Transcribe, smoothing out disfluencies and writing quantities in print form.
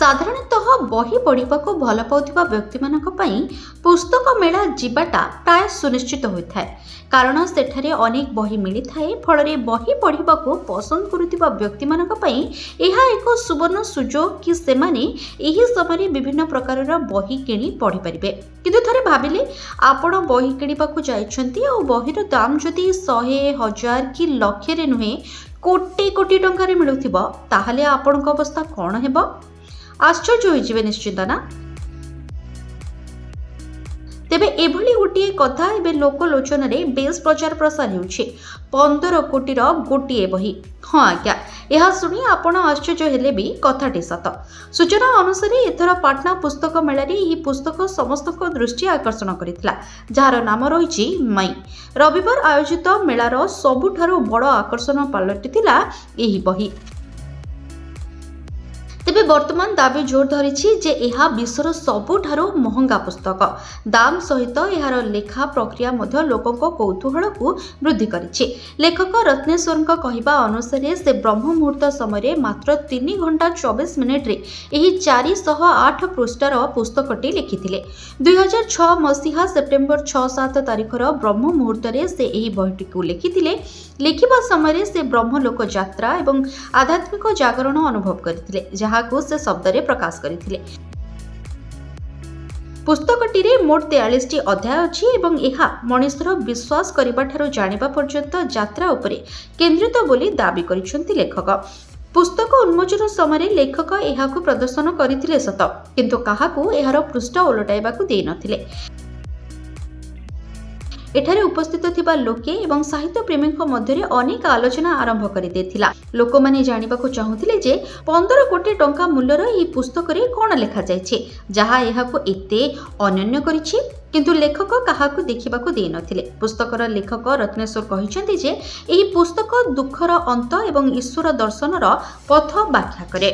साधारणतः बही पढ़ा को भल पाउथिबा व्यक्ति मानक पई पुस्तक मेला जीवाटा प्राय सुनिश्चित होता है कारण सेठारे अनेक बही मिली थाए फल बही पढ़ा को पसंद करुथिबा व्यक्ति मानक पई एहा एक सुवर्ण सुजोग कि सेमाने एही समय विभिन्न प्रकार बही किणी पढ़ी परिबे। किंतु थरे भाबिले आपण बही किणिबाकू जाइछंती और बहीर दाम जदि 100,000 कि लक्ष रे नुहे कोटी कोटी टंका मिलुथिबो ताहाले आपणक अवस्था कौन हेबो? आश्चर्य होइजिबे निश्चित ना। तेबे एभली गोटे कथा एबे लोकलोचन रे बेस प्रचार प्रसार होउछि 15 कोटी गोटे बही। हाँ आज्ञा, यह शुणी आपण आश्चर्य हेले भी कथाटी सत। सूचना अनुसार एथर पाटना पुस्तक मेला यह पुस्तक समस्त दृष्टि आकर्षण करथिला जार नाम रही मई। रविवार आयोजित मेलार सबुठारु बड़ आकर्षण पलटिथिला एही बही। तेबे वर्तमान दाबी जोर धरिछि जे एहा विश्वर सबुठारु महंगा पुस्तक। दाम सहित एहार लेखा प्रक्रिया मध्य लोकक कौतूहल को वृद्धि करिछि। लेखक रत्नेश्वर कहिबा अनुसार से ब्रह्म मुहूर्त समय मात्र 3 घंटा 24 मिनिट रे एही 408 पृष्ठार पुस्तकटी लिखिथिले। 2006 मसीहा सेप्टेम्बर 6-7 तारिखर ब्रह्म मुहूर्त रे से एही बहीटी को लिखिथिले। लिखिबा समय से ब्रह्मलोक यात्रा एवं आध्यात्मिक जागरण अनुभव करथिले जहाको से शब्द रे प्रकाश करथिले। पुस्तकटी रे मोट 43 अध्याय अछि एवं एहा मनुष्यर विश्वास करिबा ठारो जानिबा पर्यंत यात्रा उपरे केंद्रित बोली दाबी करिसंती लेखक। पुस्तक उन्मोचन समय लेखक एहाको प्रदर्शन करथिले सत किंतु काहाको एहार पृष्ठ उलटाइबाकू देइ नथिले। एठारे उपस्थित थिबा लोके एवं साहित्य प्रेमी मध्य अनेक आलोचना आरंभ कर देथिला। लोक माने जानिबाकू चाहुथिले जे 15 कोटी टंका मूल्यर ई पुस्तक रे कोन लेखा जायछि जहा एहाको एते अनन्य करिछि किंतु लेखक काहाकू देखिबाकू देइ नथिले। पुस्तकर लेखक रत्नेश्वर कहिसंती जे एही पुस्तक दुखर अंत एवं ईश्वर दर्शनर पथ व्याख्या करे।